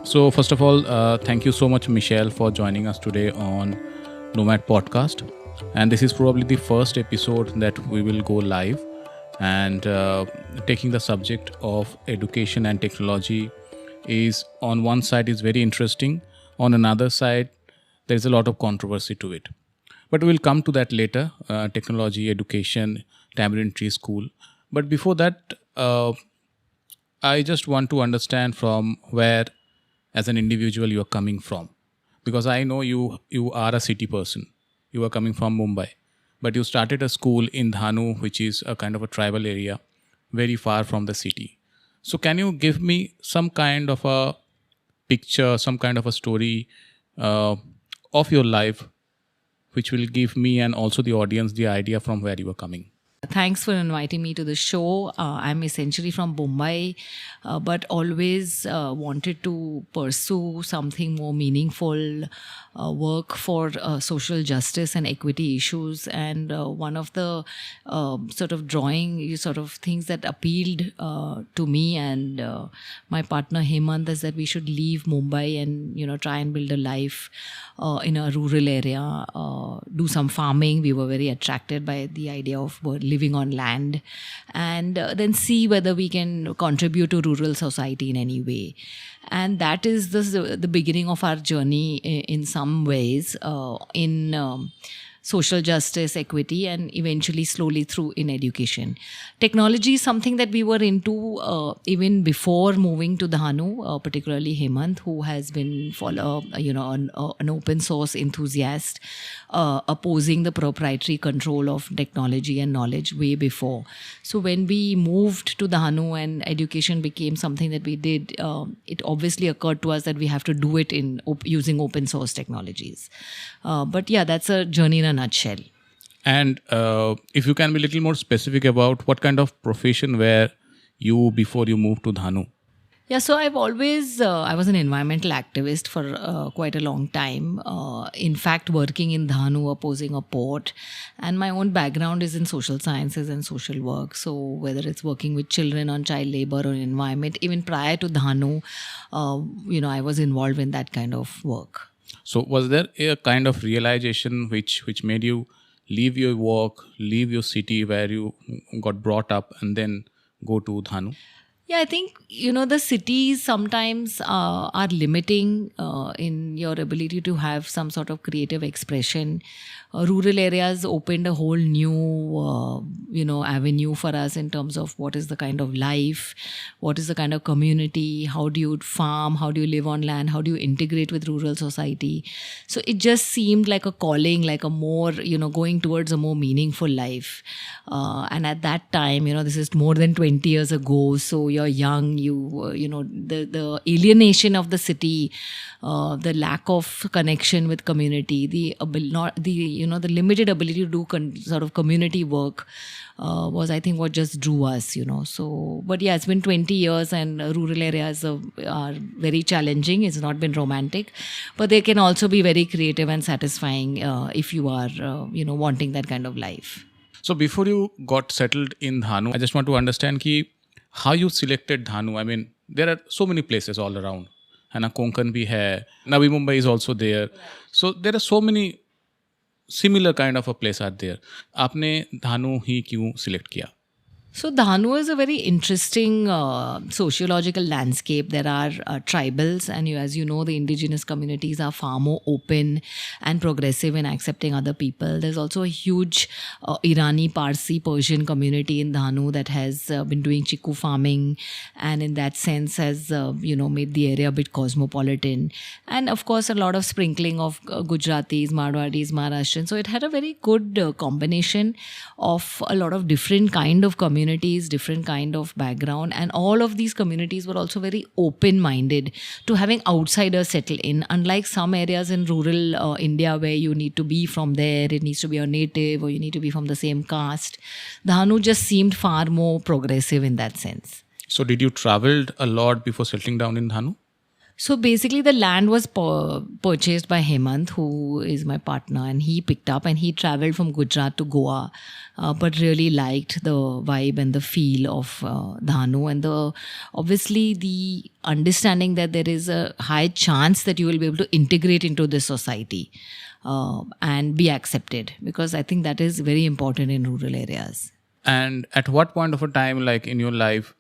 So, first of all, thank you so much, Michelle, for joining us today on Nomad Podcast. And this is probably the first episode that we will go live and taking the subject of education and technology is on one side is very interesting. On another side, there is a lot of controversy to it. But we'll come to that later, technology, education, Tamarind Tree School. But before that, I just want to understand from where as an individual you are coming from, because I know you are a city person. You are coming from Mumbai, but you started a school in Dahanu, which is a kind of a tribal area very far from the city. So can you give me some kind of a picture, some kind of a story of your life, which will give me and also the audience the idea from where you are coming? Thanks for inviting me to the show. I'm essentially from Mumbai, but always wanted to pursue something more meaningful, work for social justice and equity issues. And one of the sort of things that appealed to me and my partner Hemant is that we should leave Mumbai and try and build a life in a rural area, do some farming. We were very attracted by the idea of living on land, and then see whether we can contribute to rural society in any way. And that is the beginning of our journey in some ways, in social justice, equity, and eventually slowly through in education. Technology is something that we were into even before moving to Dahanu, particularly Hemant, who has been an open source enthusiast, opposing the proprietary control of technology and knowledge way before. So when we moved to Dahanu and education became something that we did, it obviously occurred to us that we have to do it in using open source technologies. But yeah, that's a journey in a nutshell. And if you can be a little more specific about what kind of profession were you before you moved to Dahanu? Yeah, so I've always, I was an environmental activist for quite a long time. In fact, working in Dahanu, opposing a port. And my own background is in social sciences and social work. So whether it's working with children on child labor or environment, even prior to Dahanu, I was involved in that kind of work. So was there a kind of realization which made you leave your work, leave your city where you got brought up and then go to Dahanu? Yeah, I think, the cities sometimes are limiting in your ability to have some sort of creative expression. Rural areas opened a whole new, avenue for us in terms of what is the kind of life, what is the kind of community, how do you farm, how do you live on land, how do you integrate with rural society. So it just seemed like a calling, like a more, going towards a more meaningful life. And at that time, this is more than 20 years ago. So you're young, the alienation of the city, the lack of connection with community, the limited ability to do sort of community work was, I think, what just drew us, So, but yeah, it's been 20 years and rural areas are very challenging. It's not been romantic, but they can also be very creative and satisfying if you are, wanting that kind of life. So before you got settled in Dahanu, I just want to understand how you selected Dahanu. I mean, there are so many places all around. And Konkan bhi hai. Navi Mumbai is also there. So there are so many similar kind of a place out there. आपने Dahanu ही क्यों select किया? So Dahanu is a very interesting sociological landscape. There are tribals, and as you know, the indigenous communities are far more open and progressive in accepting other people. There's also a huge Irani, Parsi, Persian community in Dahanu that has been doing chiku farming, and in that sense has made the area a bit cosmopolitan. And of course, a lot of sprinkling of Gujaratis, Marwadis, Maharashtrians. So it had a very good combination of a lot of different kind of communities, different kind of background, and all of these communities were also very open-minded to having outsiders settle in, unlike some areas in rural India where you need to be from there, it needs to be a native, or you need to be from the same caste. Dahanu just seemed far more progressive in that sense. So did you traveled a lot before settling down in Dahanu? So basically, the land was purchased by Hemant, who is my partner, and he picked up and he traveled from Gujarat to Goa, but really liked the vibe and the feel of Dahanu, and obviously the understanding that there is a high chance that you will be able to integrate into this society and be accepted, because I think that is very important in rural areas. And at what point of a time, like in your life,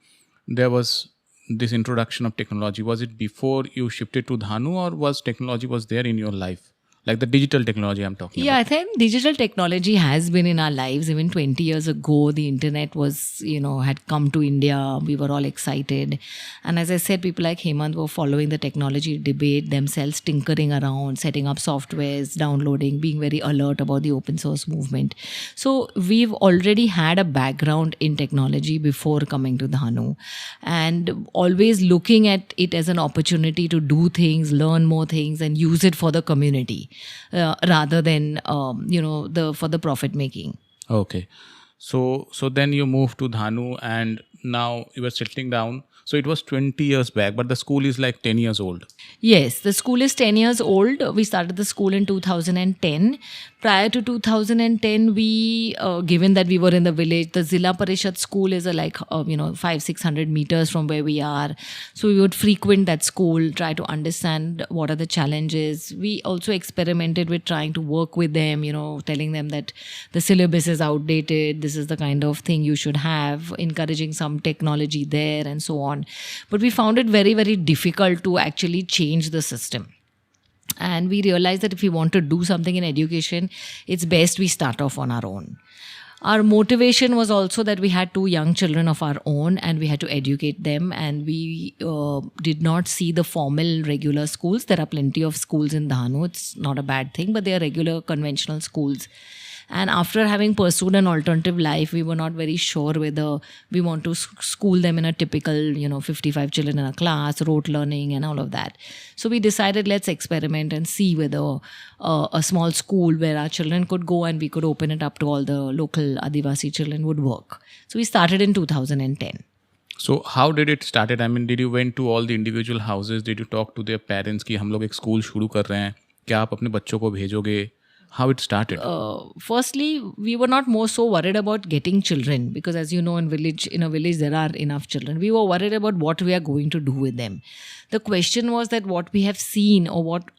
there was this introduction of technology? Was it before you shifted to Dhanu, or was technology was there in your life? Like the digital technology I'm talking Yeah, about. I think digital technology has been in our lives. Even 20 years ago, the internet was, had come to India. We were all excited. And as I said, people like Hemant were following the technology debate themselves, tinkering around, setting up softwares, downloading, being very alert about the open source movement. So we've already had a background in technology before coming to Dhanu, and always looking at it as an opportunity to do things, learn more things, and use it for the community. Rather than for the profit making. Okay. So then you moved to Dhanu and now you were settling down. So it was 20 years back, but the school is like 10 years old. Yes, the school is 10 years old. We started the school in 2010. Prior to 2010, given that we were in the village, the Zilla Parishad school is 500-600 meters from where we are. So we would frequent that school, try to understand what are the challenges. We also experimented with trying to work with them, telling them that the syllabus is outdated. This is the kind of thing you should have, encouraging some technology there and so on. But we found it very, very difficult to actually change the system. And we realized that if we want to do something in education, it's best we start off on our own. Our motivation was also that we had 2 young children of our own and we had to educate them, and we did not see the formal regular schools. There are plenty of schools in Dahanu. It's not a bad thing, but they are regular conventional schools. And after having pursued an alternative life, we were not very sure whether we want to school them in a typical, 55 children in a class, rote learning and all of that. So we decided, let's experiment and see whether a small school where our children could go and we could open it up to all the local Adivasi children would work. So we started in 2010. So how did it started? I mean, did you went to all the individual houses? Did you talk to their parents कि हम लोग एक school शुरू कर रहे हैं? क्या आप अपने बच्चों को भेजोगे? How it started? Firstly, we were not more so worried about getting children, because as you know, in a village there are enough children. We were worried about what we are going to do with them. The question was that what we have seen or what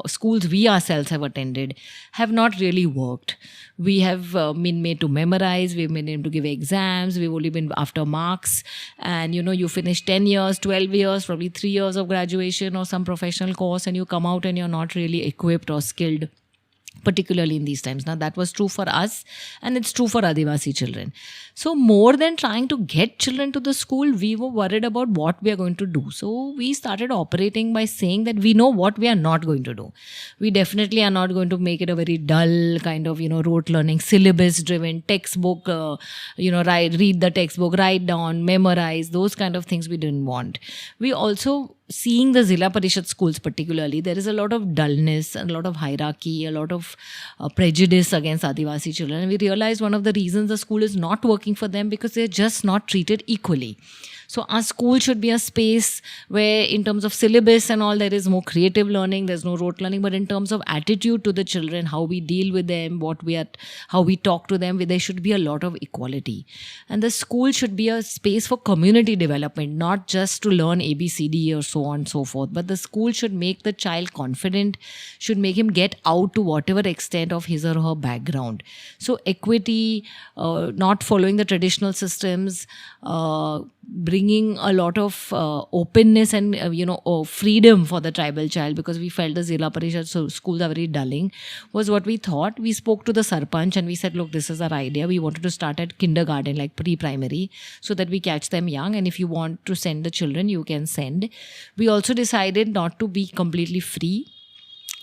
schools we ourselves have attended have not really worked. We have been made to memorize, we've been able to give exams, we've only been after marks, and you finish 10 years, 12 years, probably 3 years of graduation or some professional course, and you come out and you're not really equipped or skilled, particularly in these times. Now, that was true for us and it's true for Adivasi children. So more than trying to get children to the school, we were worried about what we are going to do. So we started operating by saying that we know what we are not going to do. We definitely are not going to make it a very dull kind of, rote learning, syllabus driven, textbook, read the textbook, write down, memorize, those kind of things we didn't want. We also, seeing the Zilla Parishad schools particularly, there is a lot of dullness, a lot of hierarchy, a lot of prejudice against Adivasi children. And we realized one of the reasons the school is not working for them because they're just not treated equally. So our school should be a space where in terms of syllabus and all, there is more creative learning, there's no rote learning, but in terms of attitude to the children, how we deal with them, how we talk to them, there should be a lot of equality. And the school should be a space for community development, not just to learn ABCD or so on and so forth, but the school should make the child confident, should make him get out to whatever extent of his or her background. So equity, not following the traditional systems, bringing a lot of openness and freedom for the tribal child, because we felt the Zilla Parishad schools are very dulling, was what we thought. We spoke to the Sarpanch and we said, look, this is our idea. We wanted to start at kindergarten, like pre-primary, so that we catch them young, and if you want to send the children, you can send. We also decided not to be completely free.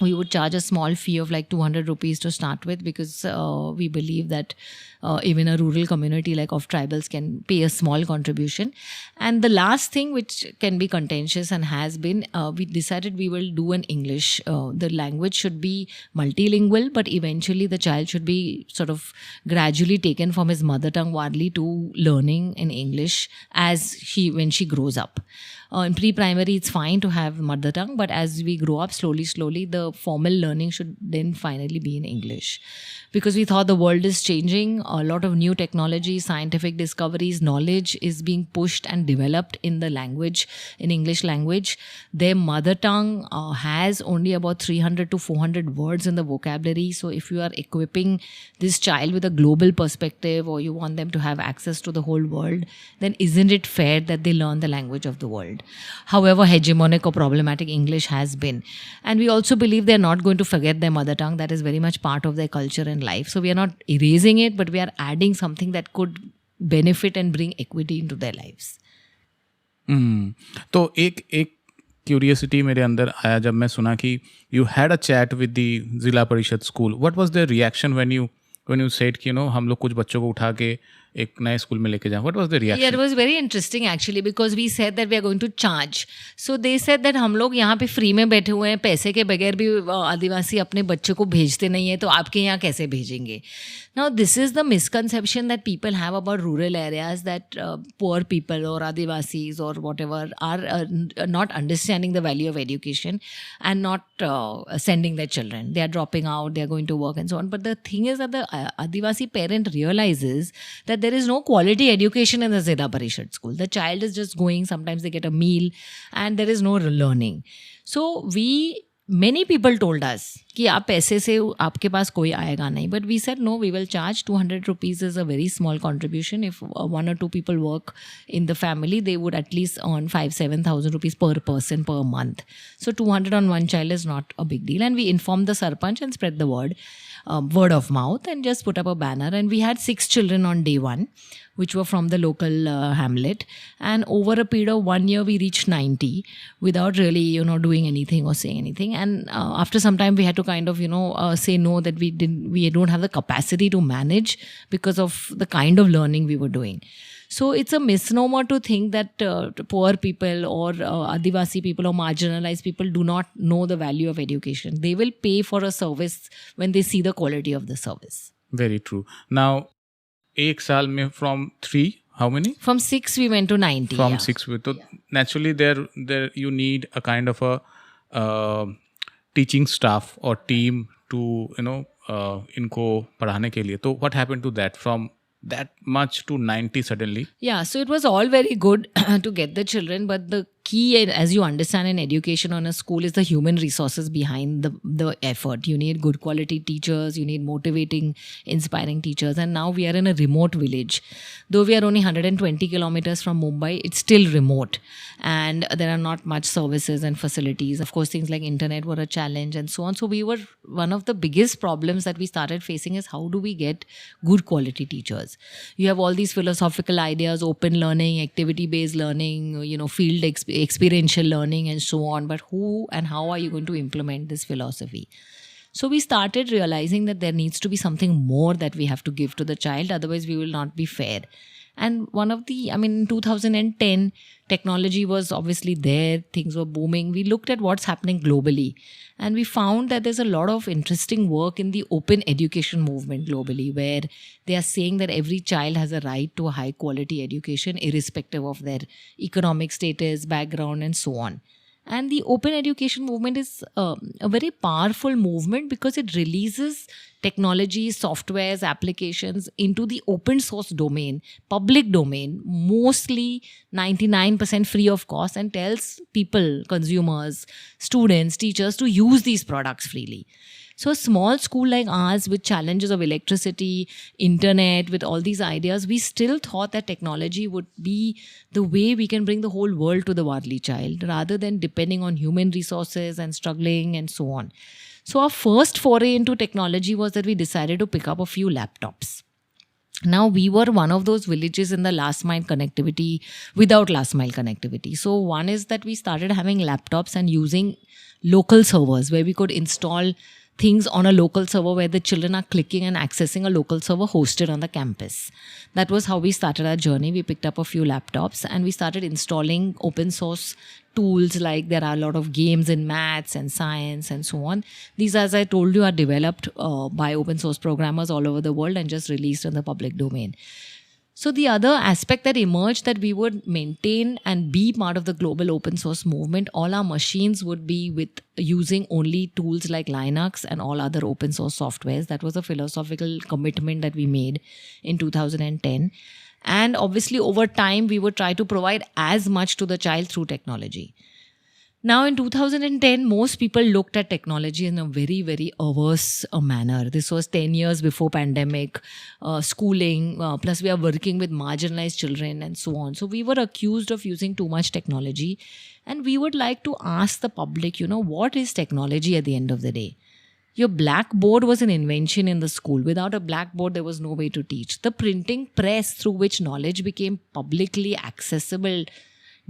We would charge a small fee of like 200 rupees to start with, because we believe that even a rural community like of tribals can pay a small contribution. And the last thing, which can be contentious and has been, we decided we will do an English. The language should be multilingual, but eventually the child should be sort of gradually taken from his mother tongue Wadli to learning in English when she grows up. In pre-primary, it's fine to have mother tongue, but as we grow up slowly, the formal learning should then finally be in English. Because we thought the world is changing, a lot of new technology, scientific discoveries, knowledge is being pushed and developed in the language, in English language. Their mother tongue has only about 300 to 400 words in the vocabulary. So if you are equipping this child with a global perspective, or you want them to have access to the whole world, then isn't it fair that they learn the language of the world? However hegemonic or problematic English has been. And we also believe they're not going to forget their mother tongue. That is very much part of their culture and life. So we are not erasing it, but we are adding something that could benefit and bring equity into their lives. तो एक curiosity मेरे अंदर आया जब मैं सुना कि you had a chat with the जिला परिषद school. What was the reaction when you said कि हम लोग कुछ बच्चों को उठा के एक नए स्कूल में लेके जाएं? What was the reaction? Yeah, it was very interesting actually, because we said that we are going to charge. So they said that हम लोग यहाँ पे फ्री में बैठे हुए हैं, पैसे के बगैर भी आदिवासी अपने बच्चों को भेजते नहीं है, तो आपके यहाँ कैसे भेजेंगे? Now this is the misconception that people have about rural areas, that poor people or Adivasis or whatever are not understanding the value of education and not sending their children. They are dropping out, they are going to work and so on. But the thing is that the Adivasi parent realizes that there is no quality education in the Zeda Parishad school. The child is just going, sometimes they get a meal and there is no learning. So many people told us कि आप पैसे से आपके पास कोई आएगा नहीं. But we said no, we will charge 200 rupees is a very small contribution. If one or two people work in the family, they would at least earn 5,000-7,000 rupees per person per month. So 200 on one child is not a big deal. And we informed the Sarpanch and spread the word of mouth, and just put up a banner. And we had 6 children on day 1, which were from the local hamlet. And over a period of 1 year, we reached 90 without really, doing anything or saying anything. And after some time, we had to kind of, say no, that we don't have the capacity to manage because of the kind of learning we were doing. So it's a misnomer to think that poor people or Adivasi people or marginalized people do not know the value of education. They will pay for a service when they see the quality of the service. Very true. Now, एक साल में from 3, how many? From 6 we went to 90. From 6, so naturally there you need a kind of a teaching staff or team to इनको पढ़ाने के लिए. So what happened to that from that much to 90 suddenly? Yeah, so it was all very good to get the children, but the key, as you understand in education on a school, is the human resources behind the effort. You need good quality teachers, you need motivating, inspiring teachers. And now we are in a remote village. Though we are only 120 kilometers from Mumbai, it's still remote. And there are not much services and facilities. Of course, things like internet were a challenge and so on. So one of the biggest problems that we started facing is how do we get good quality teachers? You have all these philosophical ideas, open learning, activity-based learning, field experiential learning and so on. But who and how are you going to implement this philosophy? So we started realizing that there needs to be something more that we have to give to the child. Otherwise, we will not be fair. And in 2010, technology was obviously there. Things were booming. We looked at what's happening globally. And we found that there's a lot of interesting work in the open education movement globally, where they are saying that every child has a right to a high quality education, irrespective of their economic status, background, and so on. And the open education movement is a very powerful movement because it releases technologies, softwares, applications into the open source domain, public domain, mostly 99% free of cost, and tells people, consumers, students, teachers to use these products freely. So a small school like ours, with challenges of electricity, internet, with all these ideas, we still thought that technology would be the way we can bring the whole world to the Wadli child, rather than depending on human resources and struggling and so on. So our first foray into technology was that we decided to pick up a few laptops. Now, we were one of those villages in the last mile connectivity, without last mile connectivity. So one is that we started having laptops and using local servers where we could install things on a local server where the children are clicking and accessing a local server hosted on the campus. That was how we started our journey. We picked up a few laptops and we started installing open source tools, like there are a lot of games in maths and science and so on. These, as I told you, are developed by open source programmers all over the world and just released in the public domain. So the other aspect that emerged, that we would maintain and be part of the global open source movement. All our machines would be with using only tools like Linux and all other open source softwares. That was a philosophical commitment that we made in 2010. And obviously over time, we would try to provide as much to the child through technology. Now, in 2010, most people looked at technology in a very, very averse manner. This was 10 years before pandemic, schooling, plus we are working with marginalized children and so on. So we were accused of using too much technology. And we would like to ask the public, what is technology at the end of the day? Your blackboard was an invention in the school. Without a blackboard, there was no way to teach. The printing press through which knowledge became publicly accessible,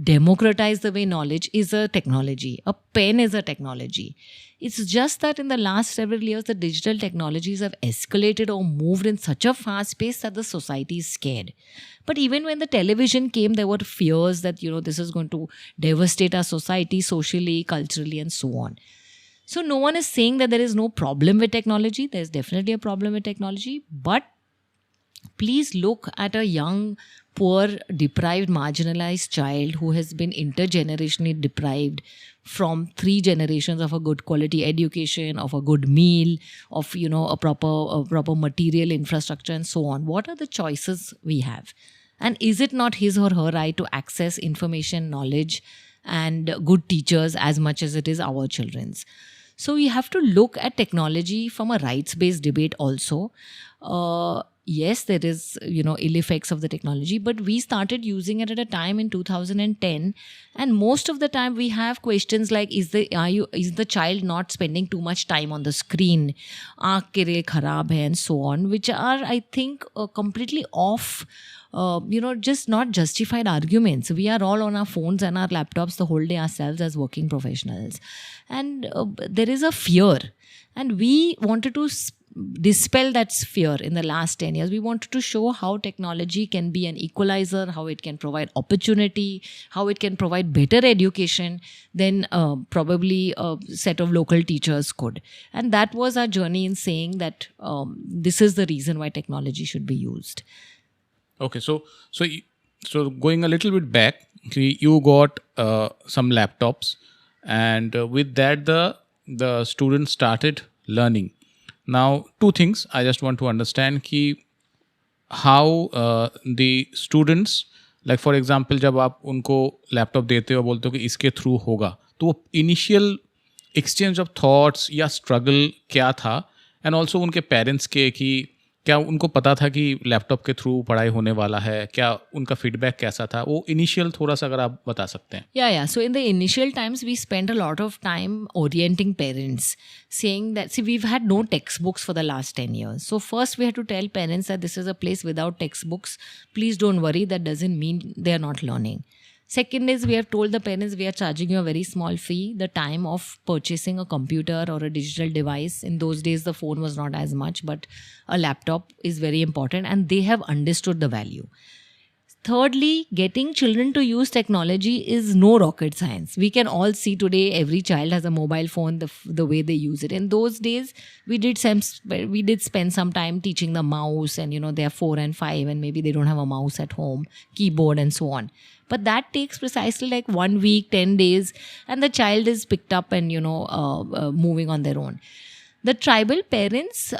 democratize the way knowledge, is a technology. A pen is a technology. It's just that in the last several years, the digital technologies have escalated or moved in such a fast pace that the society is scared. But even when the television came, there were fears that, this is going to devastate our society socially, culturally, and so on. So no one is saying that there is no problem with technology. There's definitely a problem with technology. But please look at a young, poor, deprived, marginalized child who has been intergenerationally deprived from 3 generations of a good quality education, of a good meal, of a proper material infrastructure and so on. What are the choices we have? And is it not his or her right to access information, knowledge, and good teachers as much as it is our children's? So we have to look at technology from a rights-based debate also. Yes, there is, ill effects of the technology, but we started using it at a time in 2010. And most of the time we have questions like, is the child not spending too much time on the screen? Aankh ke liye kharab hai, and so on, which are, I think, completely off, just not justified arguments. We are all on our phones and our laptops the whole day ourselves as working professionals. And there is a fear. And we wanted to dispel that fear in the last 10 years. We wanted to show how technology can be an equalizer, how it can provide opportunity, how it can provide better education than probably a set of local teachers could. And that was our journey in saying that this is the reason why technology should be used. Okay, so going a little bit back, you got some laptops, and with that the students started learning. Now, 2 things I just want to understand कि how the students, like for example, जब आप उनको laptop देते हो बोलते हो कि इसके थ्रू होगा, तो वो इनिशियल एक्सचेंज ऑफ थॉट्स या स्ट्रगल क्या था, एंड ऑल्सो उनके पेरेंट्स के कि क्या उनको पता था कि लैपटॉप के थ्रू पढ़ाई होने वाला है, क्या उनका फीडबैक कैसा था, वो इनिशियल थोड़ा सा अगर आप बता सकते हैं. Yeah. So in the initial times, we spent a lot of time orienting parents, saying that, we've had no textbooks for the last 10 years. So first we had to tell parents that this is a place without textbooks. Please don't worry. That doesn't mean they are not learning. Second is, we have told the parents, we are charging you a very small fee. The time of purchasing a computer or a digital device, in those days the phone was not as much, but a laptop is very important, and they have understood the value. Thirdly, getting children to use technology is no rocket science. We can all see today every child has a mobile phone, the way they use it. In those days, we did spend some time teaching the mouse, and they are 4 and 5 and maybe they don't have a mouse at home, keyboard and so on. But that takes precisely like 1 week, 10 days, and the child is picked up and, moving on their own. The tribal parents,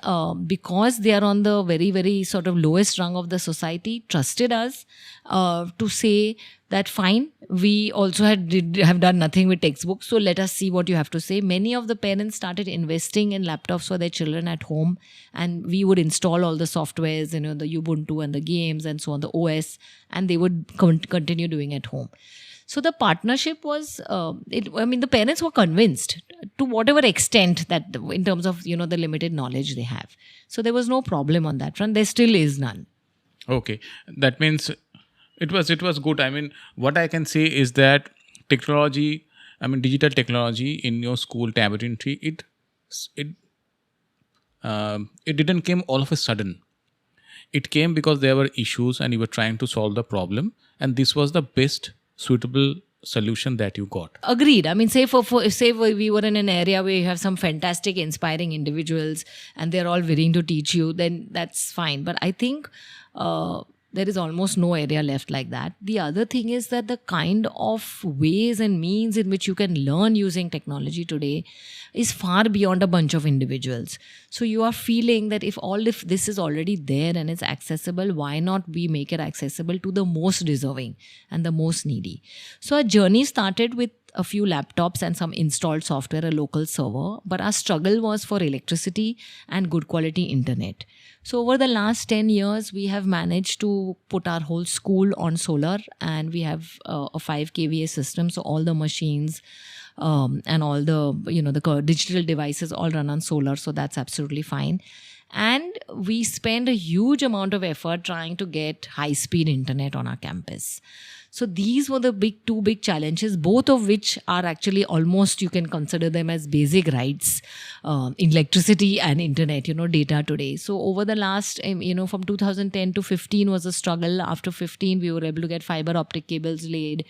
because they are on the very, very sort of lowest rung of the society, trusted us to say that fine, we also have done nothing with textbooks, so let us see what you have to say. Many of the parents started investing in laptops for their children at home, and we would install all the softwares, the Ubuntu and the games and so on, the OS, and they would continue doing at home. So the partnership was, the parents were convinced to whatever extent that in terms of, the limited knowledge they have. So there was no problem on that front. There still is none. Okay. That means it was good. I mean, what I can say is that technology, digital technology in your school, Tamarind Tree, it didn't come all of a sudden. It came because there were issues and you were trying to solve the problem. And this was the best suitable solution that you got. Agreed. Say we were in an area where you have some fantastic, inspiring individuals and they're all willing to teach you, then that's fine. But I think There is almost no area left like that. The other thing is that the kind of ways and means in which you can learn using technology today is far beyond a bunch of individuals. So you are feeling that if this is already there and it's accessible, why not we make it accessible to the most deserving and the most needy? So our journey started with a few laptops and some installed software, a local server, but our struggle was for electricity and good quality internet. So over the last 10 years, we have managed to put our whole school on solar, and we have a 5 kVA system. So all the machines and all the digital devices all run on solar. So that's absolutely fine. And we spend a huge amount of effort trying to get high-speed internet on our campus. So these were the two big challenges, both of which are actually almost, you can consider them as basic rights, electricity and internet, data today. So over the last, from 2010 to 15 was a struggle. After 15, we were able to get fiber optic cables laid.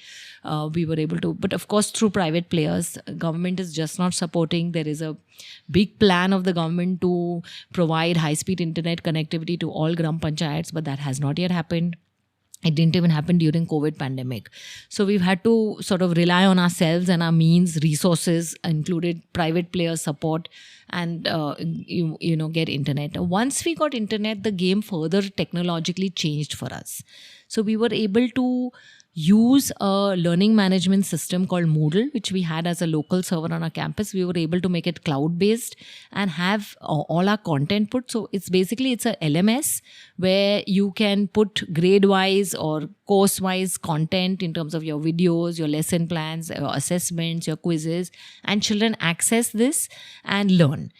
We were able to, but of course through private players. Government is just not supporting. There is a big plan of the government to provide high-speed internet connectivity to all gram panchayats, but that has not yet happened. It didn't even happen during COVID pandemic. So we've had to sort of rely on ourselves and our means, resources, included private player support, and get internet. Once we got internet, the game further technologically changed for us. So we were able to use a learning management system called Moodle, which we had as a local server on our campus. We were able to make it cloud-based and have all our content put. So it's a LMS where you can put grade-wise or course-wise content in terms of your videos, your lesson plans, your assessments, your quizzes, and children access this and learn.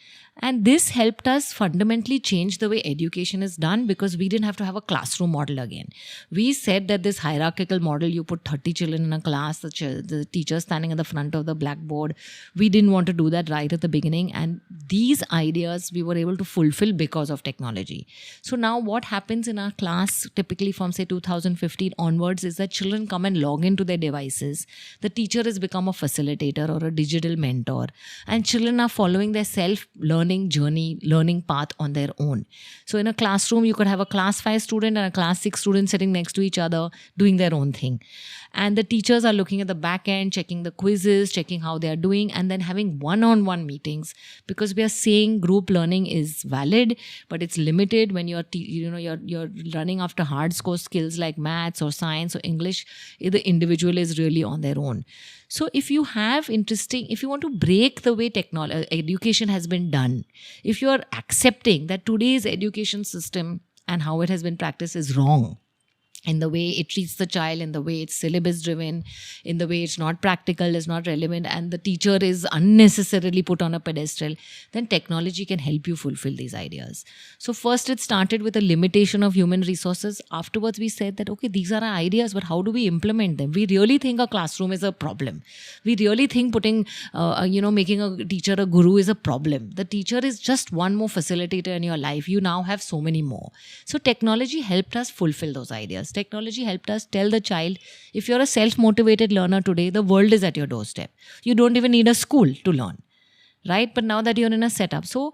And this helped us fundamentally change the way education is done, because we didn't have to have a classroom model again. We said that this hierarchical model, you put 30 children in a class, the teacher standing at the front of the blackboard. We didn't want to do that right at the beginning. And these ideas we were able to fulfill because of technology. So now what happens in our class, typically from say 2015 onwards, is that children come and log into their devices. The teacher has become a facilitator or a digital mentor. And children are following their self-learning journey, learning path on their own. So in a classroom, you could have a class 5 student and a class 6 student sitting next to each other doing their own thing. And the teachers are looking at the back end, checking the quizzes, checking how they are doing, and then having one-on-one meetings, because we are saying group learning is valid, but it's limited when you're running after hard score skills like maths or science or English. The individual is really on their own. So if you want to break the way education has been done, if you are accepting that today's education system and how it has been practiced is wrong, in the way it treats the child, in the way it's syllabus driven, in the way it's not practical, is not relevant, and the teacher is unnecessarily put on a pedestal, then technology can help you fulfill these ideas. So first it started with a limitation of human resources. Afterwards we said that, okay, these are our ideas, but how do we implement them? We really think a classroom is a problem. We really think making a teacher a guru is a problem. The teacher is just one more facilitator in your life. You now have so many more. So technology helped us fulfill those ideas. Technology helped us tell the child, if you're a self-motivated learner today, the world is at your doorstep. You don't even need a school to learn, right? But now that you're in a setup. So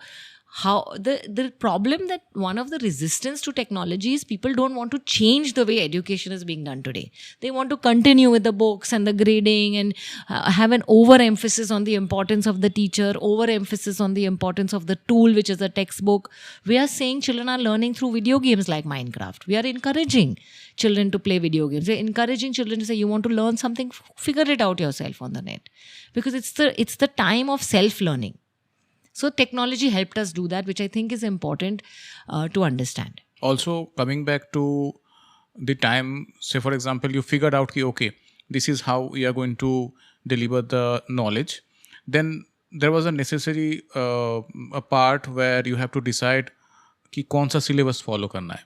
how the problem that one of the resistance to technology is people don't want to change the way education is being done today. They want to continue with the books and the grading and have an overemphasis on the importance of the teacher, overemphasis on the importance of the tool, which is a textbook. We are saying children are learning through video games like Minecraft. We are encouraging children to play video games. We're encouraging children to say, you want to learn something, figure it out yourself on the net. Because it's the time of self-learning. So technology helped us do that, which I think is important to understand. Also, coming back to the time, say for example, you figured out, okay, this is how we are going to deliver the knowledge. Then there was a necessary a part where you have to decide कि कौन सा syllabus follow करना है.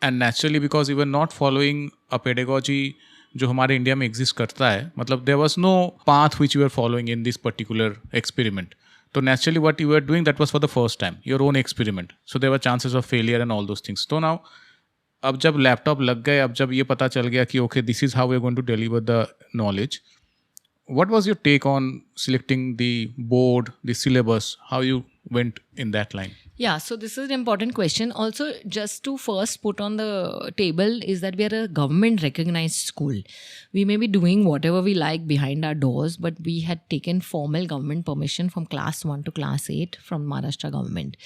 And naturally, because we were not following a pedagogy जो हमारे India में exist करता है, मतलब there was no path which you were following in this particular experiment. So naturally what you were doing, that was for the first time, your own experiment. So there were chances of failure and all those things. So now, अब जब laptop लग गए, अब जब ये पता चल गया कि okay, this is how we're going to deliver the knowledge. What was your take on selecting the board, the syllabus, how you went in that line? Yeah, so this is an important question. Also, just to first put on the table is that we are a government recognized school. We may be doing whatever we like behind our doors, but we had taken formal government permission from class 1 to class 8 from Maharashtra government.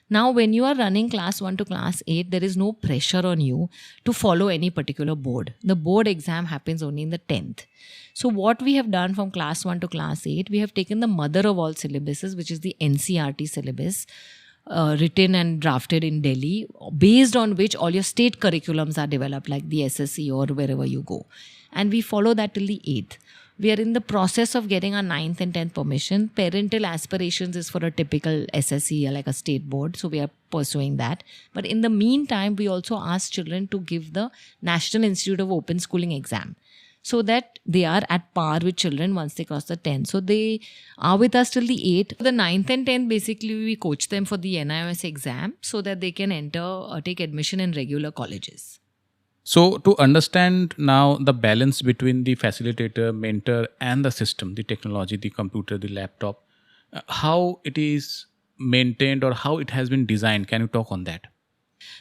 Now, when you are running class 1 to class 8, there is no pressure on you to follow any particular board. The board exam happens only in the 10th. So what we have done from class 1 to class 8, we have taken the mother of all syllabuses, which is the NCRT syllabus, written and drafted in Delhi, based on which all your state curriculums are developed, like the SSC or wherever you go. And we follow that till the 8th. We are in the process of getting our 9th and 10th permission. Parental aspirations is for a typical SSC, like a state board. So we are pursuing that. But in the meantime, we also ask children to give the National Institute of Open Schooling exam, so that they are at par with children once they cross the 10. So they are with us till the 8th. The 9th and 10th, basically, we coach them for the NIOS exam so that they can take admission in regular colleges. So to understand now the balance between the facilitator, mentor and the system, the technology, the computer, the laptop, how it is maintained or how it has been designed, can you talk on that?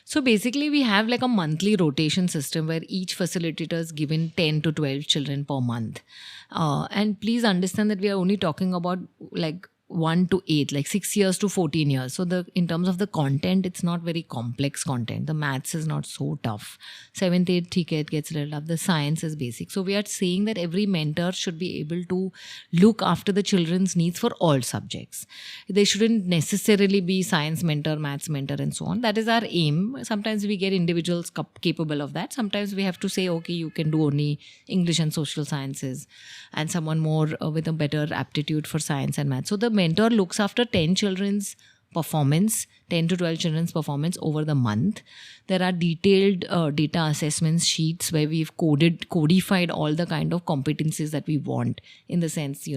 So basically, we have like a monthly rotation system where each facilitator is given 10 to 12 children per month. And please understand that we are only talking about like 1 to 8, like 6 years to 14 years. So in terms of the content, it's not very complex content. The maths is not so tough. 7th, 8th, it gets a little tough. The science is basic. So we are saying that every mentor should be able to look after the children's needs for all subjects. They shouldn't necessarily be science mentor, maths mentor, and so on. That is our aim. Sometimes we get individuals capable of that. Sometimes we have to say, okay, you can do only English and social sciences, and someone more with a better aptitude for science and maths. So the mentor looks after 10 children's performance, 10 to 12 children's performance over the month. There are detailed data assessment sheets where we've codified all the kind of competencies that we want, in the sense,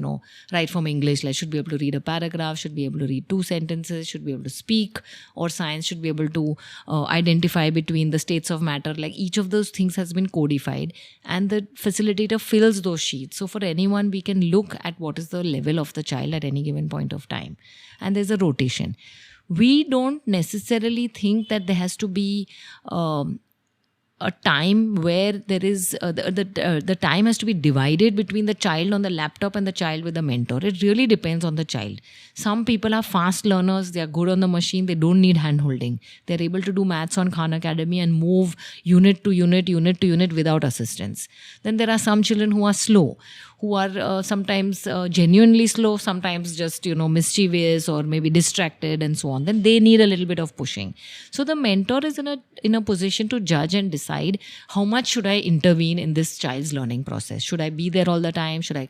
right from English, like should be able to read a paragraph, should be able to read 2 sentences, should be able to speak, or science should be able to identify between the states of matter. Like each of those things has been codified, and the facilitator fills those sheets. So for anyone, we can look at what is the level of the child at any given point of time. And there's a rotation. We don't necessarily think that there has to be a time where there is the time has to be divided between the child on the laptop and the child with the mentor. It really depends on the child. Some people are fast learners. They are good on the machine. They don't need hand holding. They're able to do maths on Khan Academy and move unit to unit without assistance. Then there are some children who are slow, who are sometimes genuinely slow, sometimes just, mischievous or maybe distracted and so on. Then they need a little bit of pushing. So the mentor is in a position to judge and decide how much should I intervene in this child's learning process. Should I be there all the time? Should I,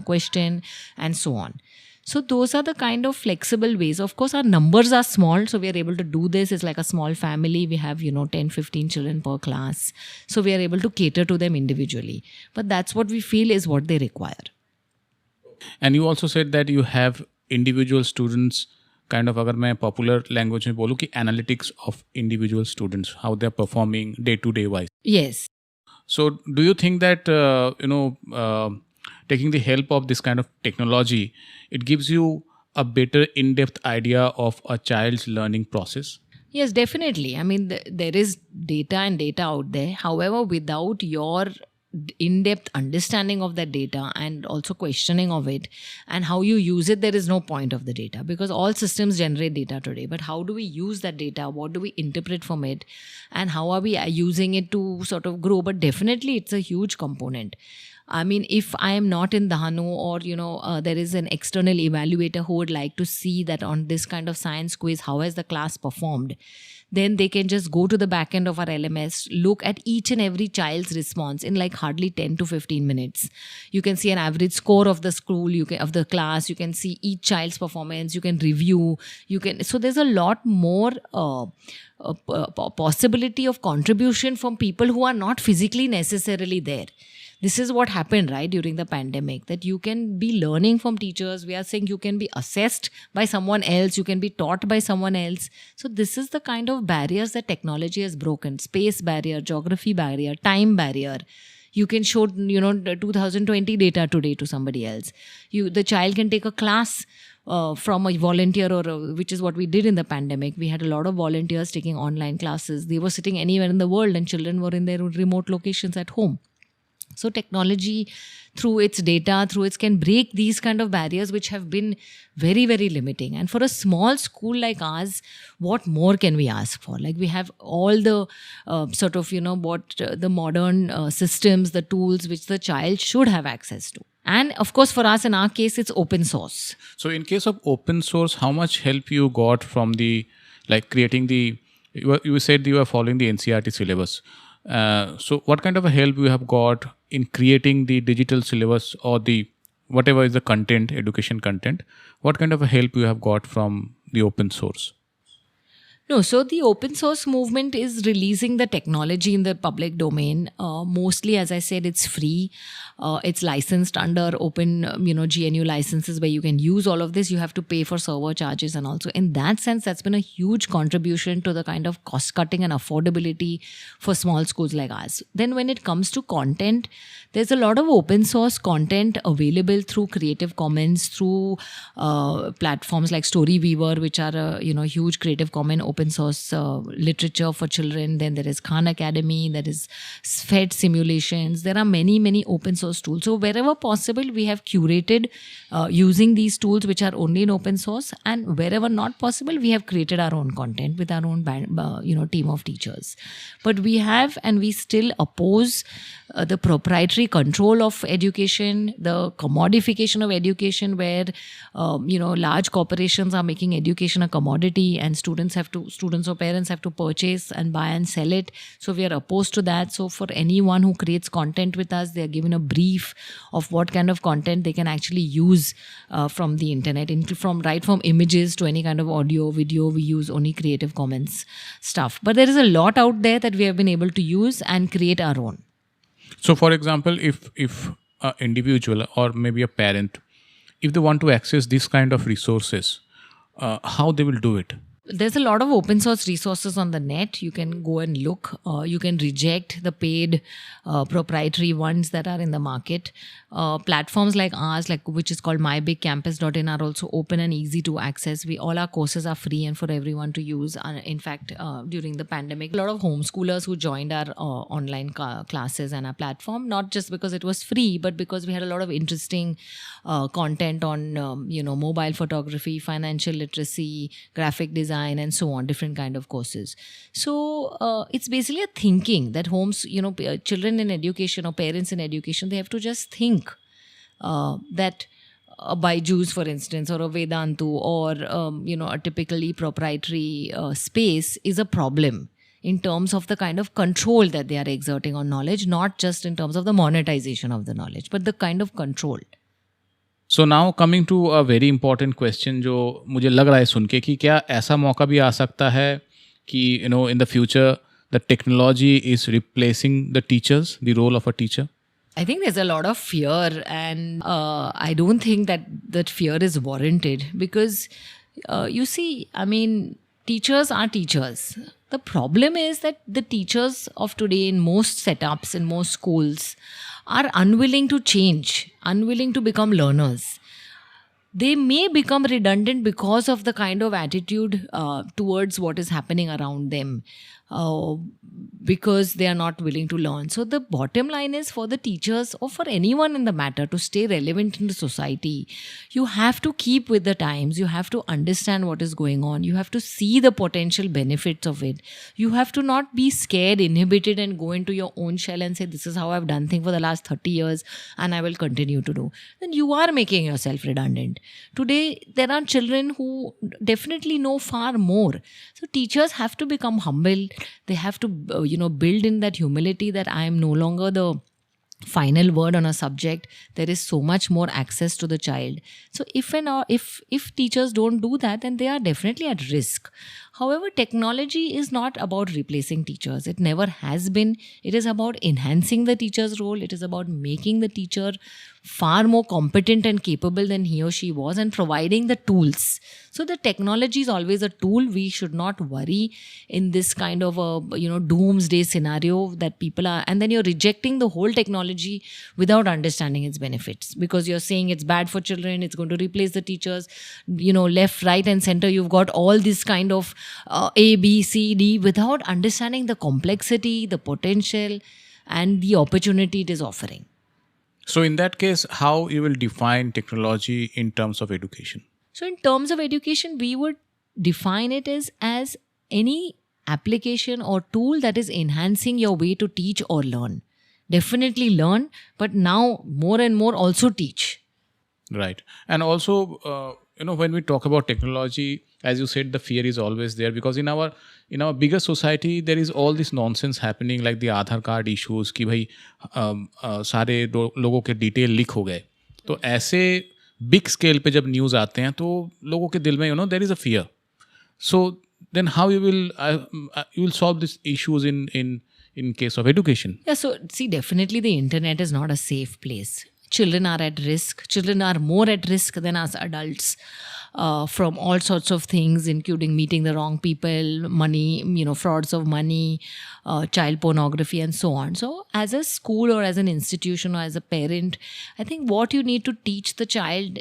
question, and so on. So those are the kind of flexible ways. Of course, our numbers are small, so we are able to do this. It's like a small family. We have, 10, 15 children per class. So we are able to cater to them individually. But that's what we feel is what they require. And you also said that you have individual students, kind of, अगर मैं popular language में बोलूँ कि analytics of individual students, how they're performing day to day wise. Yes. So do you think that, taking the help of this kind of technology, it gives you a better in-depth idea of a child's learning process? Yes, definitely. I mean, there is data and data out there. However, without your in-depth understanding of that data and also questioning of it and how you use it, there is no point of the data, because all systems generate data today. But how do we use that data? What do we interpret from it? And how are we using it to sort of grow? But definitely it's a huge component. I mean, if I am not in Dahanu or, there is an external evaluator who would like to see that on this kind of science quiz, how has the class performed, then they can just go to the back end of our LMS, look at each and every child's response in like hardly 10 to 15 minutes. You can see an average score of the school, of the class. You can see each child's performance. You can review. So there's a lot more possibility of contribution from people who are not physically necessarily there. This is what happened, right, during the pandemic, that you can be learning from teachers. We are saying you can be assessed by someone else. You can be taught by someone else. So this is the kind of barriers that technology has broken. Space barrier, geography barrier, time barrier. You can show, the 2020 data today to somebody else. The child can take a class from a volunteer, which is what we did in the pandemic. We had a lot of volunteers taking online classes. They were sitting anywhere in the world, and children were in their remote locations at home. So technology, through its data, can break these kind of barriers which have been very, very limiting. And for a small school like ours, what more can we ask for? Like, we have all the the modern systems, the tools which the child should have access to. And of course, for us, in our case, it's open source. So in case of open source, how much help you got from creating you said you were following the NCERT syllabus. So what kind of a help you have got in creating the digital syllabus or the whatever is the content, education content? What kind of a help you have got from the open source? No, so the open source movement is releasing the technology in the public domain. Mostly, as I said, it's free. It's licensed under open, GNU licenses where you can use all of this. You have to pay for server charges, and also in that sense, that's been a huge contribution to the kind of cost cutting and affordability for small schools like ours. Then when it comes to content, there's a lot of open source content available through Creative Commons, through platforms like Storyweaver, which are a huge Creative Commons open source literature for children. Then there is Khan Academy, there is FED simulations. There are many, many open source tools. So wherever possible, we have curated using these tools which are only in open source, and wherever not possible, we have created our own content with our own team of teachers. But we still oppose the proprietary control of education, the commodification of education, where large corporations are making education a commodity, and students or parents have to purchase and buy and sell it. So we are opposed to that. So for anyone who creates content with us, they are given a brief of what kind of content they can actually use from the internet, right from images to any kind of audio, video. We use only Creative Commons stuff. But there is a lot out there that we have been able to use and create our own. So, for example, if an individual or maybe a parent, if they want to access this kind of resources, how they will do it? There's a lot of open source resources on the net. You can go and look. You can reject the paid proprietary ones that are in the market. Platforms like ours, which is called mybigcampus.in, are also open and easy to access. All our courses are free and for everyone to use. In fact, during the pandemic, a lot of homeschoolers who joined our online classes and our platform, not just because it was free, but because we had a lot of interesting content on mobile photography, financial literacy, graphic design, and so on, different kind of courses. So it's basically a thinking that children in education or parents in education, they have to just think that a Byju's, for instance, or a Vedantu, or a typically proprietary space is a problem in terms of the kind of control that they are exerting on knowledge, not just in terms of the monetization of the knowledge, but the kind of control. So now coming to a very important question, जो मुझे लग रहा है सुन के कि क्या ऐसा मौका भी आ सकता है कि in the future the technology is replacing the teachers, the role of a teacher? I think there's a lot of fear, and I don't think that fear is warranted, because teachers are teachers. The problem is that the teachers of today in most setups, in most schools, are unwilling to change, unwilling to become learners. They may become redundant because of the kind of attitude towards what is happening around them, because they are not willing to learn. So the bottom line is, for the teachers or for anyone in the matter to stay relevant in the society, you have to keep with the times. You have to understand what is going on. You have to see the potential benefits of it. You have to not be scared, inhibited, and go into your own shell and say, this is how I've done things for the last 30 years and I will continue to do. Then you are making yourself redundant. Today, there are children who definitely know far more. So teachers have to become humble. They have to, build in that humility that I am no longer the final word on a subject. There is so much more access to the child. So if teachers don't do that, then they are definitely at risk. However, technology is not about replacing teachers. It never has been. It is about enhancing the teacher's role. It is about making the teacher far more competent and capable than he or she was, and providing the tools. So the technology is always a tool. We should not worry in this kind of a doomsday scenario that people are, and then you're rejecting the whole technology without understanding its benefits, because you're saying it's bad for children, it's going to replace the teachers, left, right and center. You've got all this kind of A, B, C, D, without understanding the complexity, the potential and the opportunity it is offering. So in that case, how you will define technology in terms of education? So in terms of education, we would define it as any application or tool that is enhancing your way to teach or learn. Definitely learn, but now more and more also teach. Right. And also, when we talk about technology, as you said, the fear is always there, because in our bigger society, there is all this nonsense happening, like the Aadhaar card issues, कि भाई सारे लोगों के detail leak हो गए. तो ऐसे big scale पे जब न्यूज़ आते हैं तो लोगों के दिल में there is a fear. So then how you will solve these issues in case of education? Yeah, so see, definitely the internet is not a safe place. Children are at risk. Children are more at risk than us adults from all sorts of things, including meeting the wrong people, money, frauds of money, child pornography, and so on. So as a school or as an institution or as a parent, I think what you need to teach the child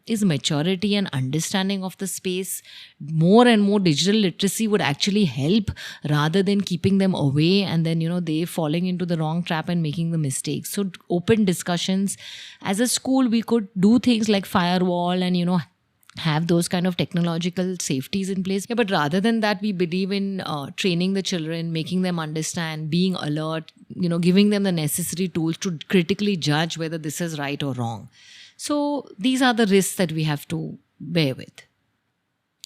is maturity and understanding of the space. More and more digital literacy would actually help, rather than keeping them away and then, they falling into the wrong trap and making the mistakes. So open discussions. As a school, we could do things like firewall and, have those kind of technological safeties in place. Yeah, but rather than that, we believe in training the children, making them understand, being alert, giving them the necessary tools to critically judge whether this is right or wrong. So these are the risks that we have to bear with.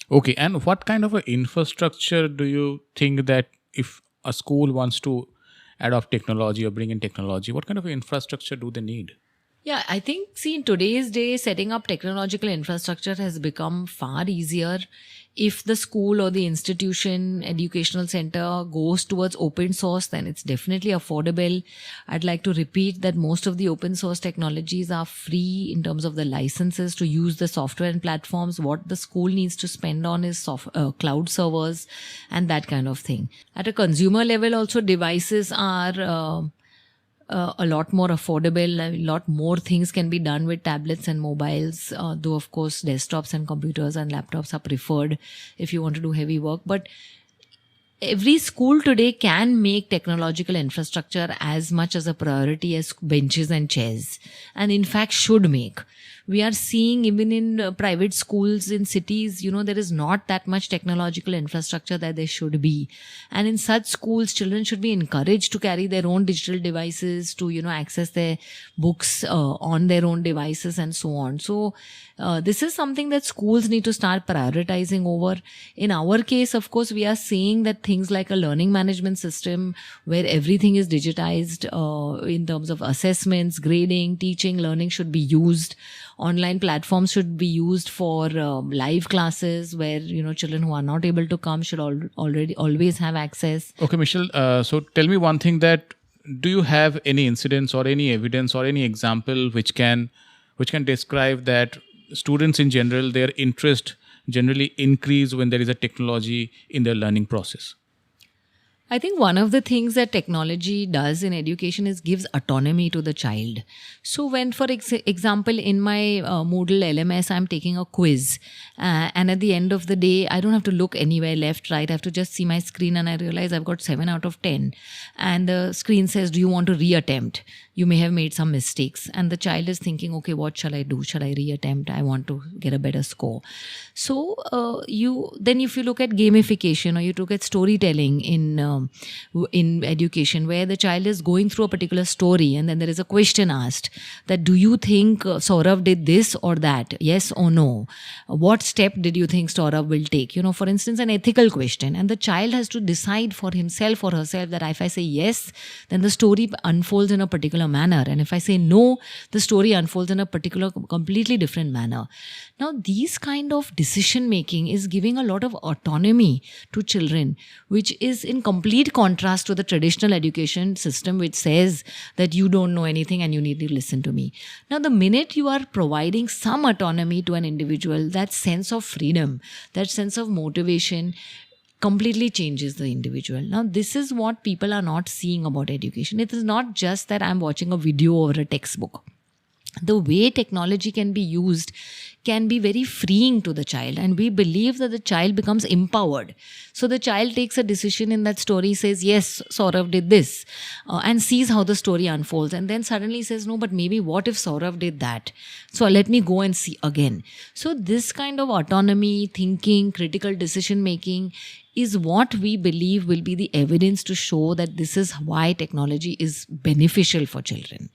Okay, and what kind of an infrastructure do you think that if a school wants to adopt technology or bring in technology, what kind of infrastructure do they need? Yeah, I think, see, in today's day, setting up technological infrastructure has become far easier. If the school or the institution, educational center goes towards open source, then it's definitely affordable. I'd like to repeat that most of the open source technologies are free in terms of the licenses to use the software and platforms. What the school needs to spend on is cloud servers and that kind of thing. At a consumer level also, devices are a lot more affordable. A lot more things can be done with tablets and mobiles, though of course desktops and computers and laptops are preferred if you want to do heavy work. But every school today can make technological infrastructure as much as a priority as benches and chairs, and in fact should make. We are seeing even in private schools in cities, there is not that much technological infrastructure that there should be. And in such schools, children should be encouraged to carry their own digital devices, to, access their books on their own devices and so on. So this is something that schools need to start prioritizing over. In our case, of course, we are seeing that things like a learning management system where everything is digitized in terms of assessments, grading, teaching, learning should be used. Online platforms should be used for live classes where, children who are not able to come should always have access. Okay, Michelle, so tell me one thing, that do you have any incidents or any evidence or any example which can describe that students in general, their interest generally increase when there is a technology in their learning process? I think one of the things that technology does in education is gives autonomy to the child. So when, for example, in my Moodle LMS, I'm taking a quiz and at the end of the day, I don't have to look anywhere left, right. I have to just see my screen and I realize I've got 7 out of 10. And the screen says, do you want to reattempt? You may have made some mistakes. And the child is thinking, okay, what shall I do? Shall I reattempt? I want to get a better score. So then if you look at gamification or you look at storytelling in in education, where the child is going through a particular story and then there is a question asked that, do you think Saurav did this or that? Yes or no? What step did you think Saurav will take? For instance, an ethical question. And the child has to decide for himself or herself that if I say yes, then the story unfolds in a particular manner. And if I say no, the story unfolds in a particular, completely different manner. Now, these kind of decision making is giving a lot of autonomy to children, which is in complete contrast to the traditional education system, which says that you don't know anything and you need to listen to me. Now, the minute you are providing some autonomy to an individual, that sense of freedom, that sense of motivation completely changes the individual. Now, this is what people are not seeing about education. It is not just that I'm watching a video or a textbook. The way technology can be used can be very freeing to the child, and we believe that the child becomes empowered. So the child takes a decision in that story, says, yes, Saurav did this, and sees how the story unfolds, and then suddenly says, no, but maybe what if Saurav did that? So let me go and see again. So this kind of autonomy, thinking, critical decision making is what we believe will be the evidence to show that this is why technology is beneficial for children.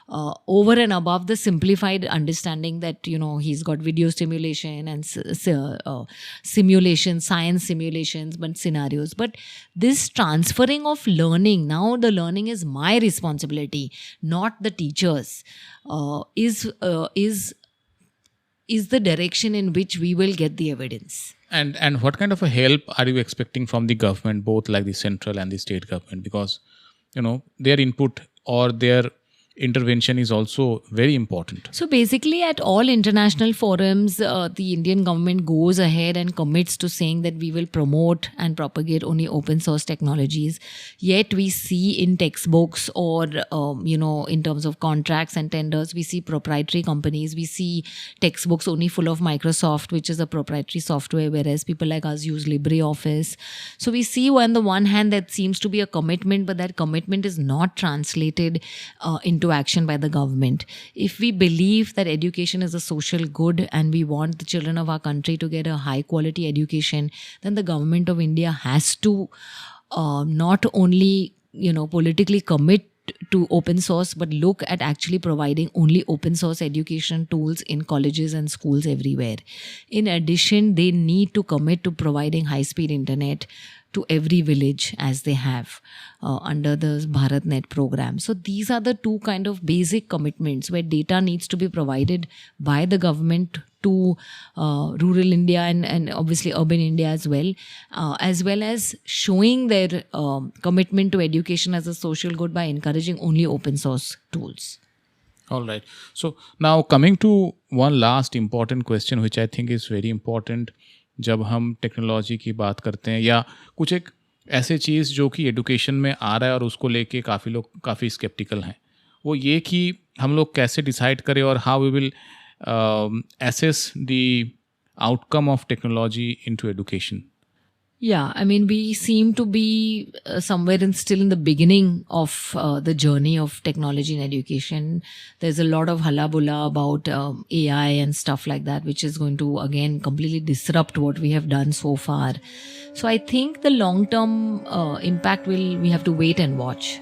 Over and above the simplified understanding that, he's got video stimulation and simulation, science simulations, but scenarios. But this transferring of learning, now the learning is my responsibility, not the teacher's, is the direction in which we will get the evidence. And what kind of a help are you expecting from the government, both like the central and the state government? Because, their input or their intervention is also very important. So basically at all international forums, the Indian government goes ahead and commits to saying that we will promote and propagate only open source technologies. Yet we see in textbooks or, in terms of contracts and tenders, we see proprietary companies. We see textbooks only full of Microsoft, which is a proprietary software, whereas people like us use LibreOffice. So we see on the one hand that seems to be a commitment, but that commitment is not translated into action by the government. If we believe that education is a social good and we want the children of our country to get a high quality education, then the government of India has to not only politically commit to open source, but look at actually providing only open source education tools in colleges and schools everywhere. In addition, they need to commit to providing high-speed internet to every village as they have under the BharatNet program. So these are the two kind of basic commitments where data needs to be provided by the government to rural India and obviously urban India as well as showing their commitment to education as a social good by encouraging only open source tools. All right. So now coming to one last important question, which I think is very important जब हम technology की बात करते हैं या कुछ एक ऐसे चीज़ जो कि एडुकेशन में आ रहा है और उसको लेके काफ़ी लोग काफ़ी स्केप्टिकल हैं, वो ये कि हम लोग कैसे डिसाइड करें और how we will assess the outcome of technology into education? Yeah, I mean, we seem to be somewhere still in the beginning of the journey of technology in education. There's a lot of hullabulla about AI and stuff like that, which is going to, again, completely disrupt what we have done so far. So I think the long-term impact we have to wait and watch.